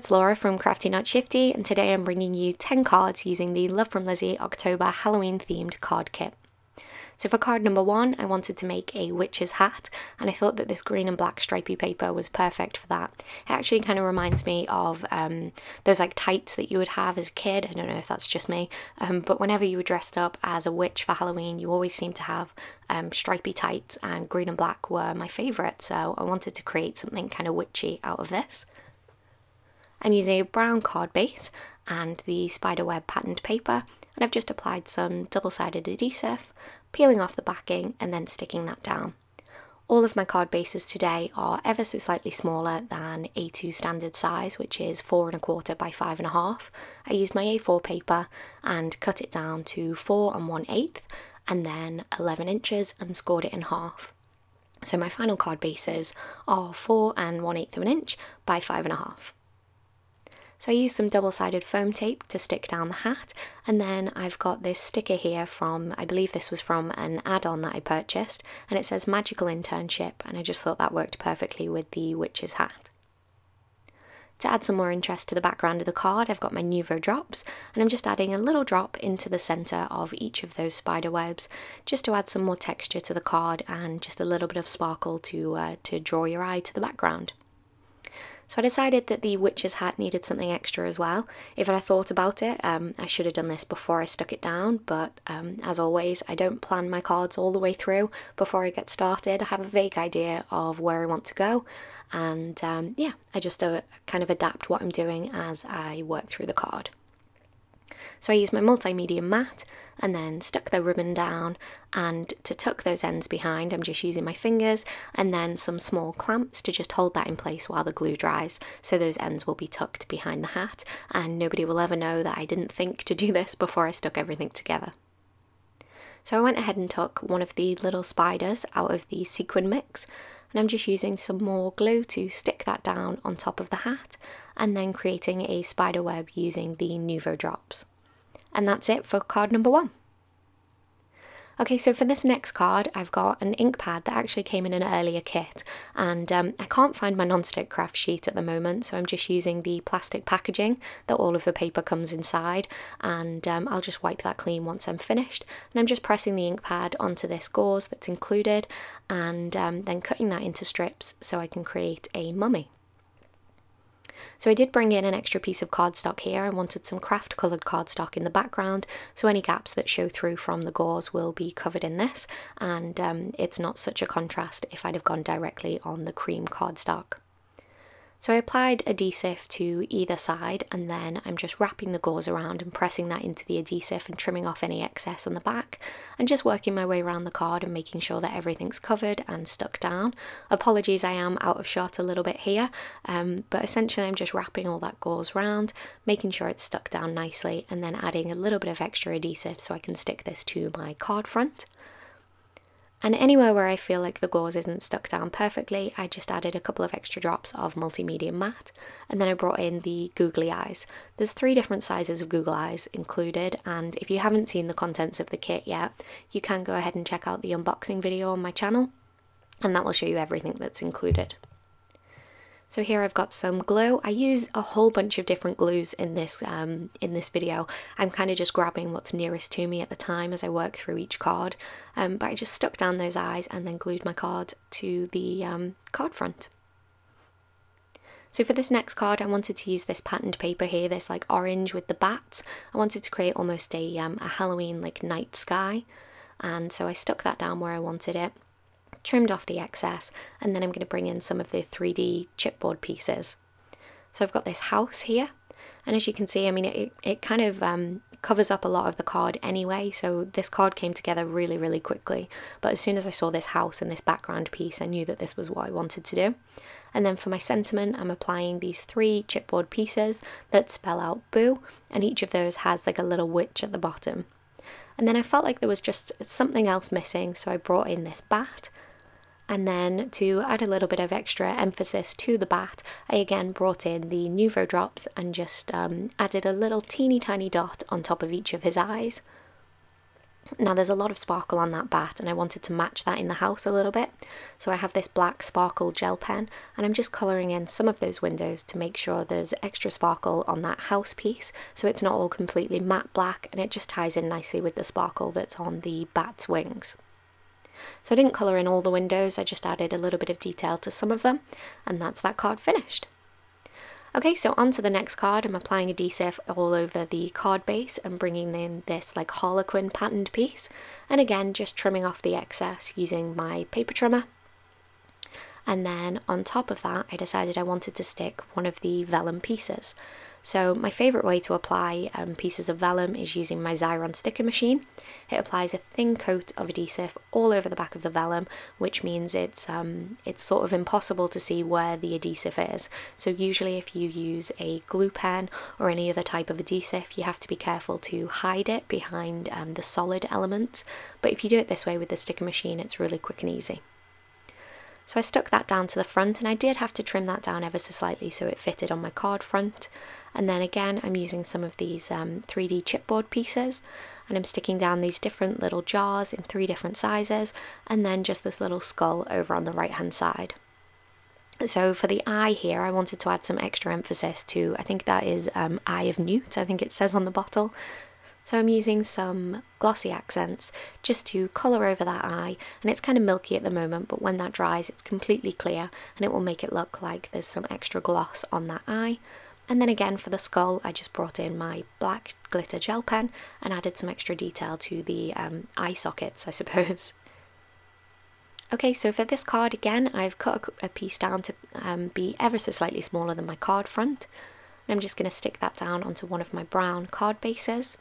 it's Laura from Crafty Shifty, and today I'm bringing you 10 cards using the Love From Lizi October Halloween themed card kit. So for card number 1, I wanted to make a witch's hat, and I thought that this green and black stripy paper was perfect for that. It actually kind of reminds me of those like tights that you would have as a kid. I don't know if that's just me, but whenever you were dressed up as a witch for Halloween, you always seemed to have stripy tights, and green and black were my favourite, so I wanted to create something kind of witchy out of this. I'm using a brown card base and the spiderweb patterned paper, and I've just applied some double-sided adhesive, peeling off the backing and then sticking that down. All of my card bases today are ever so slightly smaller than A2 standard size, which is 4 1/4 by 5 1/2. I used my A4 paper and cut it down to 4 1/8 and then 11 inches and scored it in half. So my final card bases are 4 1/8 of an inch by 5 1/2. So I used some double-sided foam tape to stick down the hat, and then I've got this sticker here from, I believe this was from an add-on that I purchased, and it says Magical Internship, and I just thought that worked perfectly with the witch's hat. To add some more interest to the background of the card, I've got my Nuvo drops, and I'm just adding a little drop into the centre of each of those spider webs, just to add some more texture to the card and just a little bit of sparkle to draw your eye to the background. So I decided that the witch's hat needed something extra as well. If I thought about it, I should have done this before I stuck it down, but as always, I don't plan my cards all the way through before I get started. I have a vague idea of where I want to go, and yeah, I just kind of adapt what I'm doing as I work through the card. So I used my multi-medium mat and then stuck the ribbon down, and to tuck those ends behind I'm just using my fingers and then some small clamps to just hold that in place while the glue dries, so those ends will be tucked behind the hat and nobody will ever know that I didn't think to do this before I stuck everything together. So I went ahead and took one of the little spiders out of the sequin mix, and I'm just using some more glue to stick that down on top of the hat and then creating a spider web using the Nuvo drops. And that's it for card number 1. Okay, so for this next card, I've got an ink pad that actually came in an earlier kit, and I can't find my non-stick craft sheet at the moment, so I'm just using the plastic packaging that all of the paper comes inside, and I'll just wipe that clean once I'm finished. And I'm just pressing the ink pad onto this gauze that's included, and then cutting that into strips so I can create a mummy. So I did bring in an extra piece of cardstock here. I wanted some craft coloured cardstock in the background, so any gaps that show through from the gauze will be covered in this, and it's not such a contrast if I'd have gone directly on the cream cardstock. So I applied adhesive to either side, and then I'm just wrapping the gauze around and pressing that into the adhesive and trimming off any excess on the back, and just working my way around the card and making sure that everything's covered and stuck down. Apologies, I am out of shot a little bit here, but essentially I'm just wrapping all that gauze around, making sure it's stuck down nicely, and then adding a little bit of extra adhesive so I can stick this to my card front. And anywhere where I feel like the gauze isn't stuck down perfectly, I just added a couple of extra drops of multi-medium matte, and then I brought in the googly eyes. There's 3 different sizes of googly eyes included, and if you haven't seen the contents of the kit yet, you can go ahead and check out the unboxing video on my channel, and that will show you everything that's included. So here I've got some glue. I use a whole bunch of different glues in this video. I'm kind of just grabbing what's nearest to me at the time as I work through each card, but I just stuck down those eyes and then glued my card to the card front. So for this next card, I wanted to use this patterned paper here, this like orange with the bats. I wanted to create almost a Halloween like night sky, and so I stuck that down where I wanted it, trimmed off the excess, and then I'm going to bring in some of the 3D chipboard pieces. So I've got this house here, and as you can see, I mean, it kind of covers up a lot of the card anyway, so this card came together really, really quickly. But as soon as I saw this house and this background piece, I knew that this was what I wanted to do. And then for my sentiment, I'm applying these 3 chipboard pieces that spell out boo, and each of those has like a little witch at the bottom. And then I felt like there was just something else missing, so I brought in this bat. And then to add a little bit of extra emphasis to the bat, I again brought in the Nuvo drops and just added a little teeny tiny dot on top of each of his eyes. Now there's a lot of sparkle on that bat and I wanted to match that in the house a little bit. So I have this black sparkle gel pen and I'm just colouring in some of those windows to make sure there's extra sparkle on that house piece, so it's not all completely matte black and it just ties in nicely with the sparkle that's on the bat's wings. So I didn't colour in all the windows, I just added a little bit of detail to some of them, and that's that card finished. Okay, so on to the next card. I'm applying adhesive all over the card base and bringing in this like harlequin patterned piece, and again just trimming off the excess using my paper trimmer. And then on top of that I decided I wanted to stick one of the vellum pieces. So my favourite way to apply pieces of vellum is using my Xyron sticker machine. It applies a thin coat of adhesive all over the back of the vellum, which means it's sort of impossible to see where the adhesive is. So usually if you use a glue pen or any other type of adhesive, you have to be careful to hide it behind the solid elements. But if you do it this way with the sticker machine, it's really quick and easy. So I stuck that down to the front, and I did have to trim that down ever so slightly so it fitted on my card front. And then again I'm using some of these 3D chipboard pieces, and I'm sticking down these different little jars in 3 different sizes, and then just this little skull over on the right hand side. So for the eye here I wanted to add some extra emphasis to, I think that is Eye of Newt, I think it says on the bottle. So I'm using some glossy accents just to colour over that eye, and it's kind of milky at the moment, but when that dries it's completely clear and it will make it look like there's some extra gloss on that eye. And then again for the skull I just brought in my black glitter gel pen and added some extra detail to the eye sockets, I suppose. Okay, so for this card again I've cut a piece down to be ever so slightly smaller than my card front. And I'm just going to stick that down onto one of my brown card bases.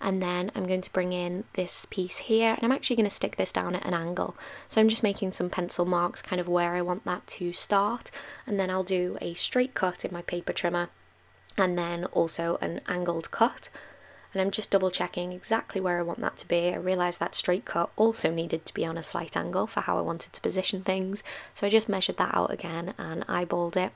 And then I'm going to bring in this piece here, and I'm actually going to stick this down at an angle. So I'm just making some pencil marks kind of where I want that to start, and then I'll do a straight cut in my paper trimmer and then also an angled cut. And I'm just double checking exactly where I want that to be. I realised that straight cut also needed to be on a slight angle for how I wanted to position things, so I just measured that out again and eyeballed it.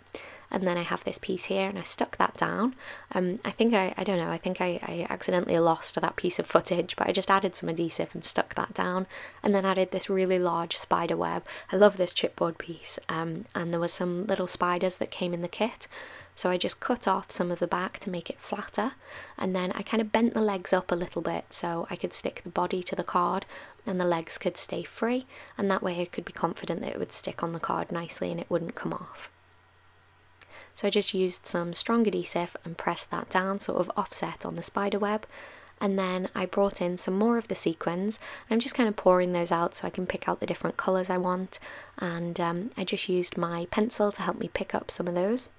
And then I have this piece here and I stuck that down. I think I accidentally lost that piece of footage, but I just added some adhesive and stuck that down, and then added this really large spider web. I love this chipboard piece, and there were some little spiders that came in the kit. So I just cut off some of the back to make it flatter, and then I kind of bent the legs up a little bit so I could stick the body to the card and the legs could stay free, and that way I could be confident that it would stick on the card nicely and it wouldn't come off. So I just used some strong adhesive and pressed that down sort of offset on the spider web, and then I brought in some more of the sequins. I'm just kind of pouring those out so I can pick out the different colours I want, and I just used my pencil to help me pick up some of those.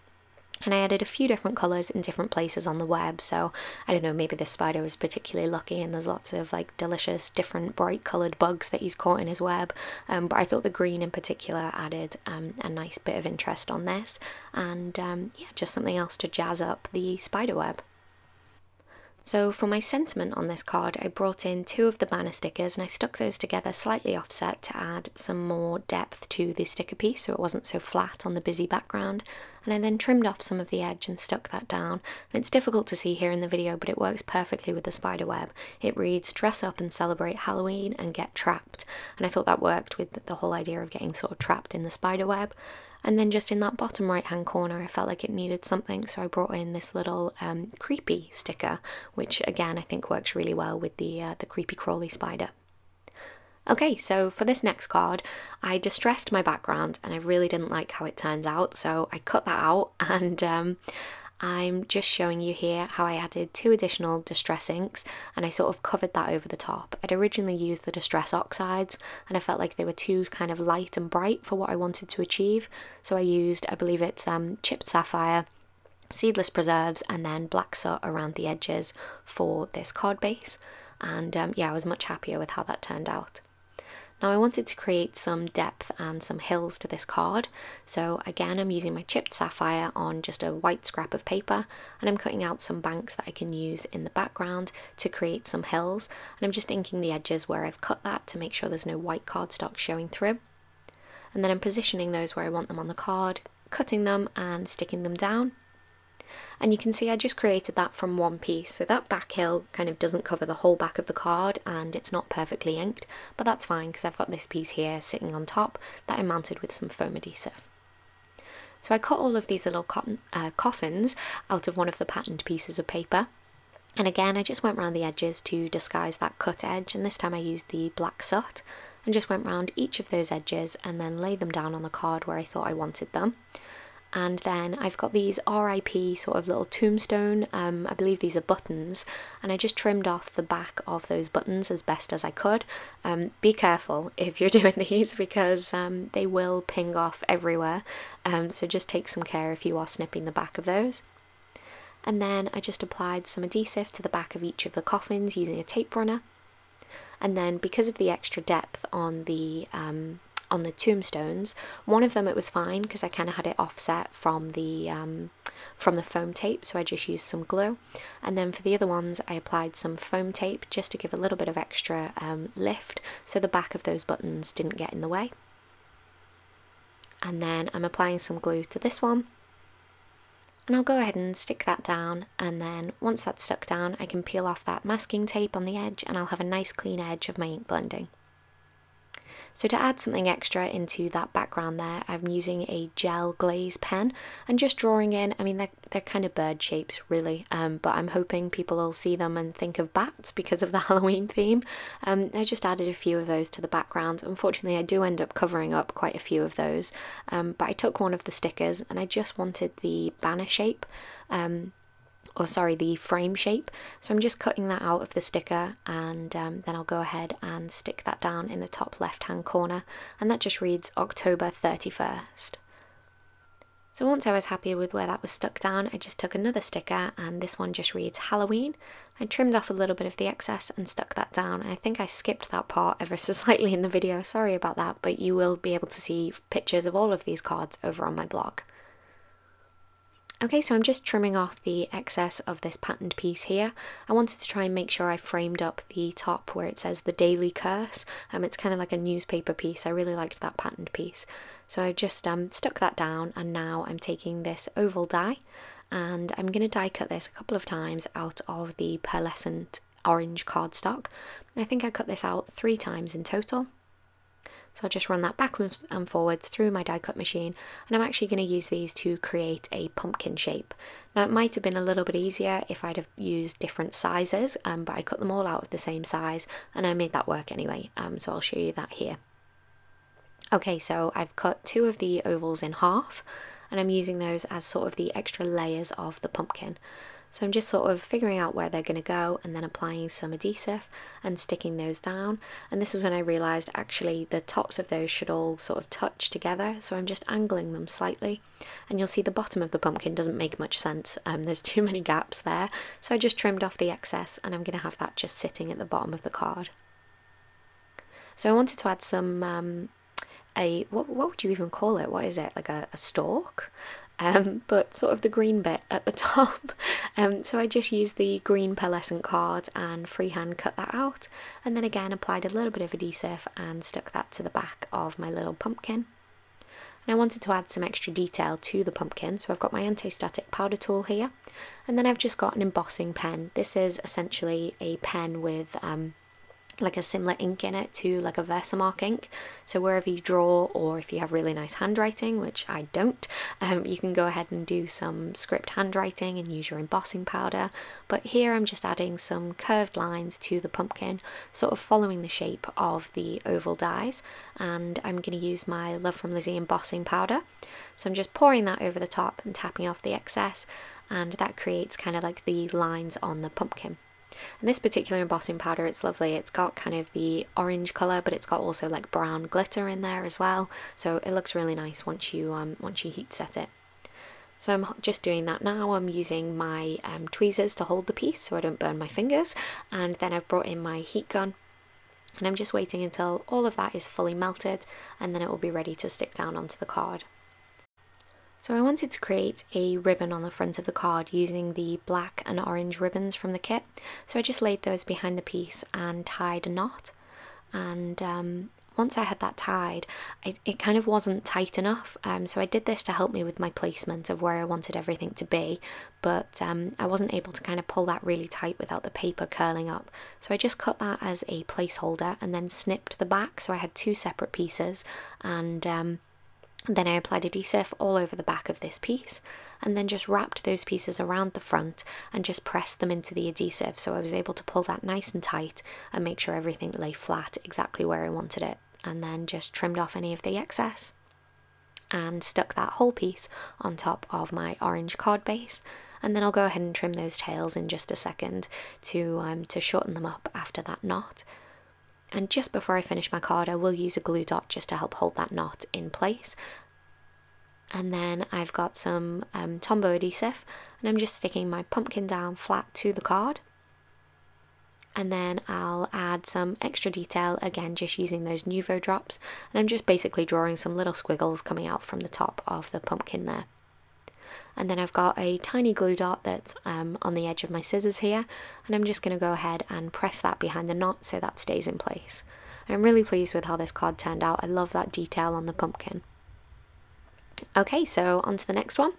And I added a few different colours in different places on the web, so I don't know, maybe this spider was particularly lucky and there's lots of like delicious different bright coloured bugs that he's caught in his web, but I thought the green in particular added a nice bit of interest on this, and yeah, just something else to jazz up the spider web. So for my sentiment on this card, I brought in 2 of the banner stickers and I stuck those together slightly offset to add some more depth to the sticker piece so it wasn't so flat on the busy background. And I then trimmed off some of the edge and stuck that down. And it's difficult to see here in the video, but it works perfectly with the spider web. It reads, "Dress up and celebrate Halloween and get trapped." And I thought that worked with the whole idea of getting sort of trapped in the spider web. And then just in that bottom right hand corner I felt like it needed something, so I brought in this little creepy sticker, which again I think works really well with the creepy crawly spider. Okay, so for this next card I distressed my background and I really didn't like how it turned out, so I cut that out, and I'm just showing you here how I added 2 additional distress inks and I sort of covered that over the top. I'd originally used the distress oxides and I felt like they were too kind of light and bright for what I wanted to achieve, so I used, I believe it's chipped sapphire, seedless preserves, and then black soot around the edges for this card base, and yeah, I was much happier with how that turned out. Now I wanted to create some depth and some hills to this card, so again I'm using my chipped sapphire on just a white scrap of paper, and I'm cutting out some banks that I can use in the background to create some hills, and I'm just inking the edges where I've cut that to make sure there's no white cardstock showing through. And then I'm positioning those where I want them on the card, cutting them and sticking them down. And you can see I just created that from one piece, so that back hill kind of doesn't cover the whole back of the card and it's not perfectly inked, but that's fine because I've got this piece here sitting on top that I mounted with some foam adhesive. So I cut all of these little coffins out of one of the patterned pieces of paper, and again I just went around the edges to disguise that cut edge, and this time I used the black soot and just went round each of those edges and then laid them down on the card where I thought I wanted them. And then I've got these RIP sort of little tombstone, I believe these are buttons, and I just trimmed off the back of those buttons as best as I could. Be careful if you're doing these because they will ping off everywhere, so just take some care if you are snipping the back of those. And then I just applied some adhesive to the back of each of the coffins using a tape runner. And then because of the extra depth on the tombstones, one of them it was fine because I kind of had it offset from the foam tape, so I just used some glue. And then for the other ones I applied some foam tape just to give a little bit of extra lift so the back of those buttons didn't get in the way. And then I'm applying some glue to this one, and I'll go ahead and stick that down, and then once that's stuck down I can peel off that masking tape on the edge and I'll have a nice clean edge of my ink blending. So to add something extra into that background there, I'm using a gel glaze pen and just drawing in, I mean they're kind of bird shapes really, but I'm hoping people will see them and think of bats because of the Halloween theme. I just added a few of those to the background. Unfortunately I do end up covering up quite a few of those, but I took one of the stickers and I just wanted the banner shape, the frame shape, so I'm just cutting that out of the sticker, and then I'll go ahead and stick that down in the top left hand corner, and that just reads October 31st. So once I was happy with where that was stuck down, I just took another sticker, and this one just reads Halloween. I trimmed off a little bit of the excess and stuck that down. I think I skipped that part ever so slightly in the video, sorry about that, but you will be able to see pictures of all of these cards over on my blog. Okay, so I'm just trimming off the excess of this patterned piece here. I wanted to try and make sure I framed up the top where it says the Daily Curse. It's kind of like a newspaper piece. I really liked that patterned piece. So I just stuck that down, and now I'm taking this oval die and I'm going to die cut this a couple of times out of the pearlescent orange cardstock. I think I cut this out 3 times in total. So I'll just run that backwards and forwards through my die cut machine, and I'm actually going to use these to create a pumpkin shape. Now it might have been a little bit easier if I'd have used different sizes, but I cut them all out of the same size and I made that work anyway, so I'll show you that here. Okay, so I've cut 2 of the ovals in half and I'm using those as sort of the extra layers of the pumpkin. So I'm just sort of figuring out where they're going to go and then applying some adhesive and sticking those down. And this was when I realised actually the tops of those should all sort of touch together, so I'm just angling them slightly. And you'll see the bottom of the pumpkin doesn't make much sense, there's too many gaps there, so I just trimmed off the excess and I'm going to have that just sitting at the bottom of the card. So I wanted to add some, what would you even call it? What is it? Like a stalk? But sort of the green bit at the top. So I just used the green pearlescent card and freehand cut that out, and then again applied a little bit of adhesive and stuck that to the back of my little pumpkin. And I wanted to add some extra detail to the pumpkin, so I've got my anti-static powder tool here, and then I've just got an embossing pen. This is essentially a pen with like a similar ink in it to like a Versamark ink, so wherever you draw, or if you have really nice handwriting, which I don't, you can go ahead and do some script handwriting and use your embossing powder. But here I'm just adding some curved lines to the pumpkin, sort of following the shape of the oval dies, and I'm going to use my Love From Lizi embossing powder, so I'm just pouring that over the top and tapping off the excess, and that creates kind of like the lines on the pumpkin. And this particular embossing powder, it's lovely. It's got kind of the orange colour, but it's got also like brown glitter in there as well. So it looks really nice once you heat set it. So I'm just doing that now. I'm using my tweezers to hold the piece so I don't burn my fingers. And then I've brought in my heat gun. And I'm just waiting until all of that is fully melted, and then it will be ready to stick down onto the card. So I wanted to create a ribbon on the front of the card using the black and orange ribbons from the kit. So I just laid those behind the piece and tied a knot. And once I had that tied, it kind of wasn't tight enough, so I did this to help me with my placement of where I wanted everything to be, but I wasn't able to kind of pull that really tight without the paper curling up. So I just cut that as a placeholder and then snipped the back, so I had two separate pieces, and then I applied adhesive all over the back of this piece, and then just wrapped those pieces around the front and just pressed them into the adhesive, so I was able to pull that nice and tight and make sure everything lay flat exactly where I wanted it, and then just trimmed off any of the excess and stuck that whole piece on top of my orange card base. And then I'll go ahead and trim those tails in just a second to shorten them up after that knot. And just before I finish my card, I will use a glue dot just to help hold that knot in place. And then I've got some Tombow adhesive, and I'm just sticking my pumpkin down flat to the card. And then I'll add some extra detail, again just using those Nuvo drops, and I'm just basically drawing some little squiggles coming out from the top of the pumpkin there. And then I've got a tiny glue dot that's on the edge of my scissors here, and I'm just going to go ahead and press that behind the knot so that stays in place. I'm really pleased with how this card turned out. I love that detail on the pumpkin. Okay, so on to the next one.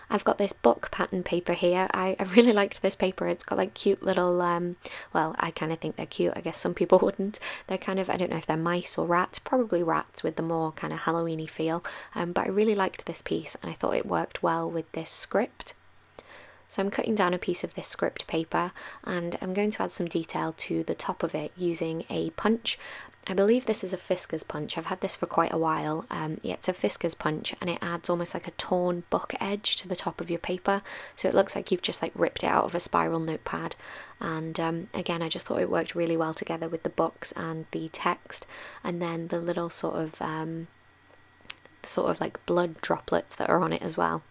I've got this book pattern paper here. I really liked this paper. It's got like cute little, well, I kind of think they're cute. I guess some people wouldn't. They're kind of, I don't know if they're mice or rats, probably rats with the more kind of Halloween-y feel. But I really liked this piece, and I thought it worked well with this script. So I'm cutting down a piece of this script paper, and I'm going to add some detail to the top of it using a punch. I believe this is a Fisker's punch. I've had this for quite a while. Yeah, it's a Fisker's punch, and it adds almost like a torn book edge to the top of your paper, so it looks like you've just like ripped it out of a spiral notepad. And again, I just thought it worked really well together with the books and the text, and then the little sort of like blood droplets that are on it as well.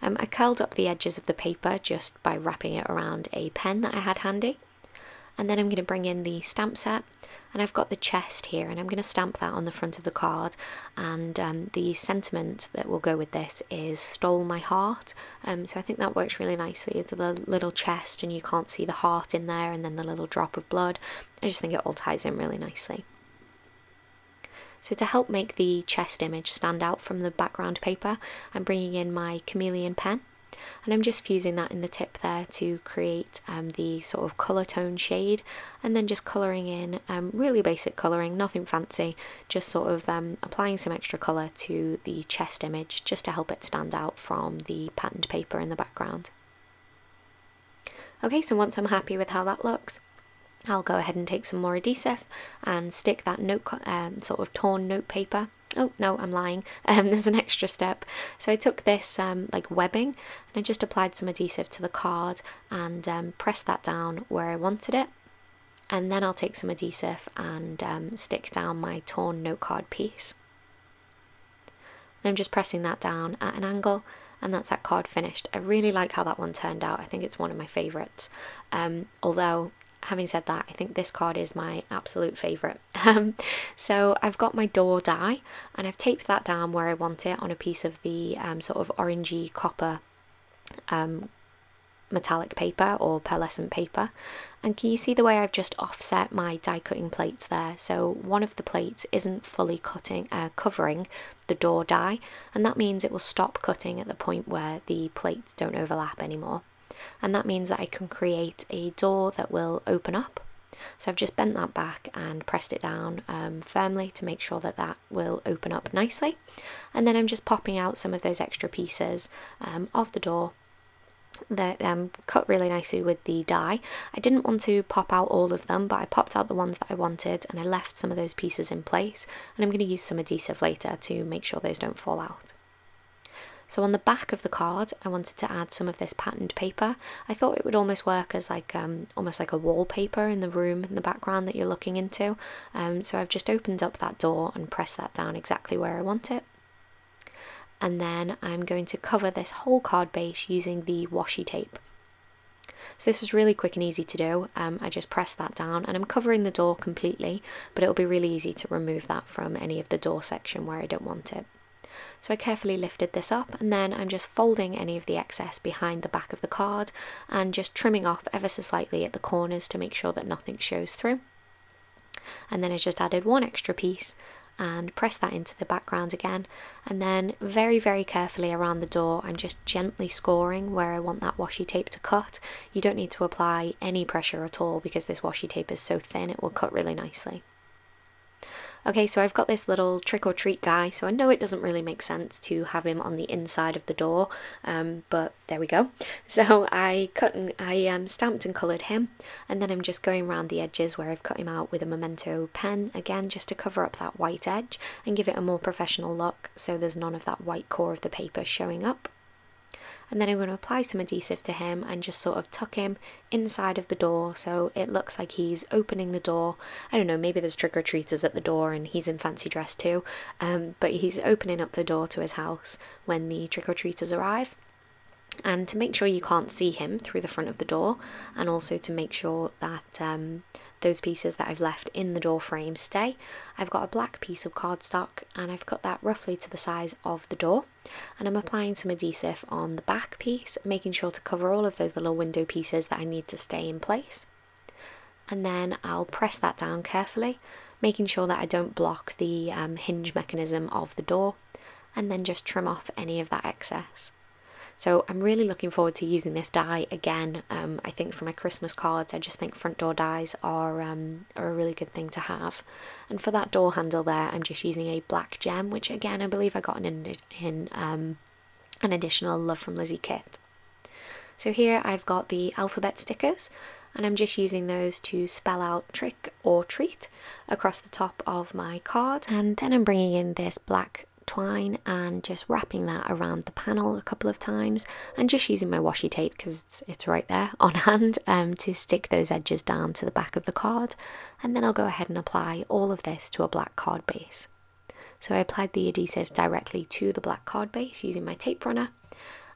I curled up the edges of the paper just by wrapping it around a pen that I had handy. And then I'm going to bring in the stamp set, and I've got the chest here, and I'm going to stamp that on the front of the card, and the sentiment that will go with this is "Stole my heart," so I think that works really nicely. It's a little chest and you can't see the heart in there, and then the little drop of blood. I just think it all ties in really nicely. So to help make the chest image stand out from the background paper, I'm bringing in my chameleon pen, and I'm just fusing that in the tip there to create the sort of colour tone shade, and then just colouring in really basic colouring, nothing fancy, just sort of applying some extra colour to the chest image just to help it stand out from the patterned paper in the background. Okay, so once I'm happy with how that looks, I'll go ahead and take some more adhesive and stick that sort of torn note paper. Oh no, I'm lying. There's an extra step. So I took this like webbing, and I just applied some adhesive to the card and pressed that down where I wanted it. And then I'll take some adhesive and stick down my torn note card piece. And I'm just pressing that down at an angle, and that's that card finished. I really like how that one turned out. I think it's one of my favourites. Although, having said that, I think this card is my absolute favourite. So I've got my door die, and I've taped that down where I want it on a piece of the sort of orangey copper metallic paper or pearlescent paper. And can you see the way I've just offset my die cutting plates there? So one of the plates isn't fully covering the door die, and that means it will stop cutting at the point where the plates don't overlap anymore. And that means that I can create a door that will open up. So I've just bent that back and pressed it down firmly to make sure that that will open up nicely. And then I'm just popping out some of those extra pieces of the door that cut really nicely with the die. I didn't want to pop out all of them, but I popped out the ones that I wanted, and I left some of those pieces in place, and I'm going to use some adhesive later to make sure those don't fall out. So on the back of the card, I wanted to add some of this patterned paper. I thought it would almost work as like almost like a wallpaper in the room in the background that you're looking into. So I've just opened up that door and pressed that down exactly where I want it. And then I'm going to cover this whole card base using the washi tape. So this was really quick and easy to do. I just pressed that down, and I'm covering the door completely, but it'll be really easy to remove that from any of the door section where I don't want it. So I carefully lifted this up, and then I'm just folding any of the excess behind the back of the card and just trimming off ever so slightly at the corners to make sure that nothing shows through. And then I just added one extra piece and press that into the background again, and then very, very carefully around the door I'm just gently scoring where I want that washi tape to cut. You don't need to apply any pressure at all because this washi tape is so thin it will cut really nicely. Okay, so I've got this little trick or treat guy, so I know it doesn't really make sense to have him on the inside of the door, but there we go. So I stamped and coloured him, and then I'm just going around the edges where I've cut him out with a memento pen, again just to cover up that white edge and give it a more professional look so there's none of that white core of the paper showing up. And then I'm going to apply some adhesive to him and just sort of tuck him inside of the door so it looks like he's opening the door. I don't know, maybe there's trick-or-treaters at the door and he's in fancy dress too, but he's opening up the door to his house when the trick-or-treaters arrive. And to make sure you can't see him through the front of the door, and also to make sure that those pieces that I've left in the door frame stay, I've got a black piece of cardstock and I've cut that roughly to the size of the door, and I'm applying some adhesive on the back piece, making sure to cover all of those little window pieces that I need to stay in place. And then I'll press that down carefully, making sure that I don't block the hinge mechanism of the door, and then just trim off any of that excess. So I'm really looking forward to using this die again. I think for my Christmas cards, I just think front door dies are a really good thing to have. And for that door handle there, I'm just using a black gem, which again, I believe I got in an additional Love From Lizi kit. So here I've got the alphabet stickers, and I'm just using those to spell out trick or treat across the top of my card. And then I'm bringing in this black twine and just wrapping that around the panel a couple of times, and just using my washi tape because it's right there on hand to stick those edges down to the back of the card. And then I'll go ahead and apply all of this to a black card base. So I applied the adhesive directly to the black card base using my tape runner,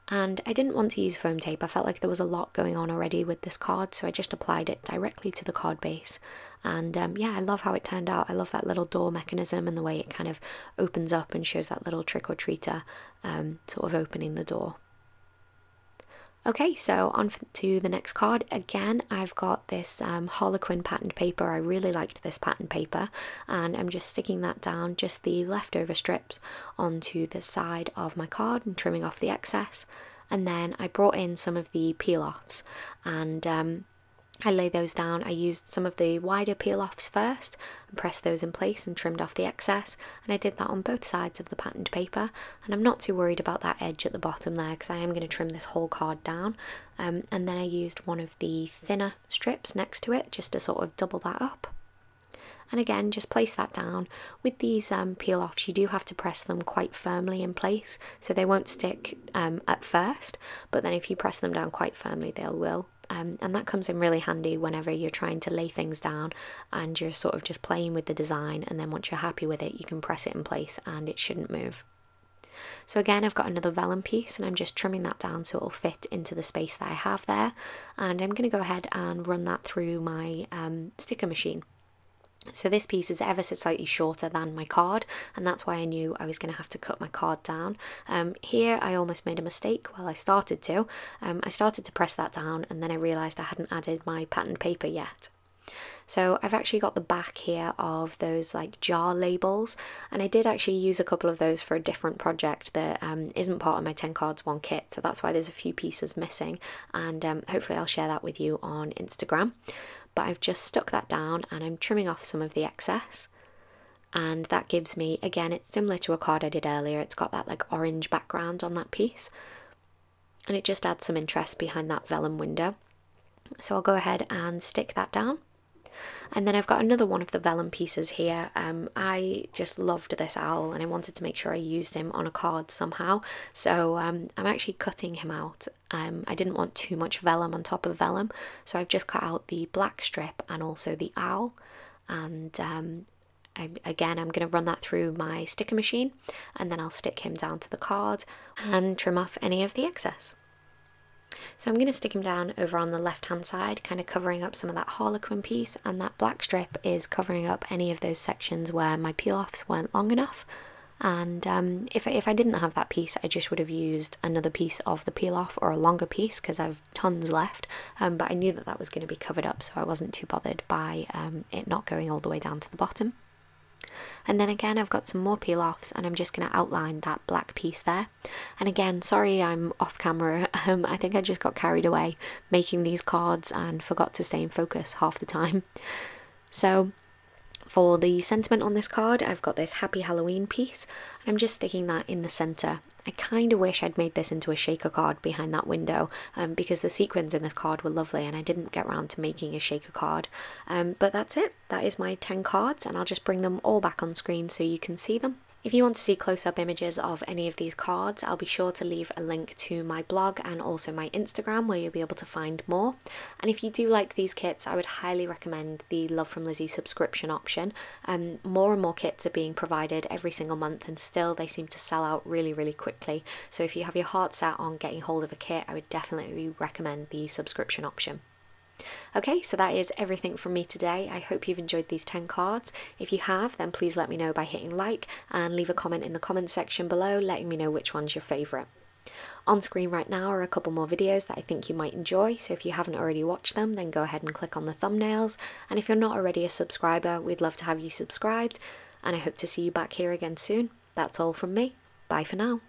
and I didn't want to use foam tape. I felt like there was a lot going on already with this card, so I just applied it directly to the card base. And yeah, I love how it turned out. I love that little door mechanism and the way it kind of opens up and shows that little trick-or-treater sort of opening the door. Okay, so on to the next card. Again, I've got this Harlequin patterned paper. I really liked this patterned paper, and I'm just sticking that down, just the leftover strips, onto the side of my card and trimming off the excess. And then I brought in some of the peel-offs, and I lay those down. I used some of the wider peel-offs first and pressed those in place and trimmed off the excess, and I did that on both sides of the patterned paper. And I'm not too worried about that edge at the bottom there because I am going to trim this whole card down. And then I used one of the thinner strips next to it just to sort of double that up. And again, just place that down. With these peel-offs, you do have to press them quite firmly in place, so they won't stick at first, but then if you press them down quite firmly, they will. And that comes in really handy whenever you're trying to lay things down and you're sort of just playing with the design, and then once you're happy with it, you can press it in place and it shouldn't move. So again, I've got another vellum piece and I'm just trimming that down so it'll fit into the space that I have there, and I'm going to go ahead and run that through my sticker machine. So this piece is ever so slightly shorter than my card, and that's why I knew I was going to have to cut my card down. Here I almost made a mistake. Well, I started to press that down, and then I realised I hadn't added my patterned paper yet. So I've actually got the back here of those like jar labels, and I did actually use a couple of those for a different project that isn't part of my 10 cards 1 kit, so that's why there's a few pieces missing, and hopefully I'll share that with you on Instagram. But I've just stuck that down and I'm trimming off some of the excess, and that gives me, again, it's similar to a card I did earlier, it's got that like orange background on that piece, and it just adds some interest behind that vellum window. So I'll go ahead and stick that down. And then I've got another one of the vellum pieces here. I just loved this owl and I wanted to make sure I used him on a card somehow, so I'm actually cutting him out. I didn't want too much vellum on top of vellum, so I've just cut out the black strip and also the owl, and again I'm going to run that through my sticker machine, and then I'll stick him down to the card and trim off any of the excess. So I'm going to stick him down over on the left hand side, kind of covering up some of that harlequin piece, and that black strip is covering up any of those sections where my peel-offs weren't long enough. and if I didn't have that piece, I just would have used another piece of the peel off or a longer piece because I've tons left, but I knew that that was going to be covered up, so I wasn't too bothered by it not going all the way down to the bottom. And then again, I've got some more peel offs, and I'm just going to outline that black piece there. And again, sorry I'm off camera, I think I just got carried away making these cards and forgot to stay in focus half the time. So for the sentiment on this card, I've got this Happy Halloween piece, and I'm just sticking that in the centre. I kind of wish I'd made this into a shaker card behind that window, because the sequins in this card were lovely and I didn't get around to making a shaker card. But that's it. That is my 10 cards, and I'll just bring them all back on screen so you can see them. If you want to see close-up images of any of these cards, I'll be sure to leave a link to my blog and also my Instagram where you'll be able to find more. And if you do like these kits, I would highly recommend the Love From Lizi subscription option. More and more kits are being provided every single month, and still they seem to sell out really quickly. So if you have your heart set on getting hold of a kit, I would definitely recommend the subscription option. Okay, so that is everything from me today. I hope you've enjoyed these 10 cards. If you have, then please let me know by hitting like and leave a comment in the comments section below letting me know which one's your favourite. On screen right now are a couple more videos that I think you might enjoy, so if you haven't already watched them, then go ahead and click on the thumbnails. And if you're not already a subscriber, we'd love to have you subscribed, and I hope to see you back here again soon. That's all from me. Bye for now.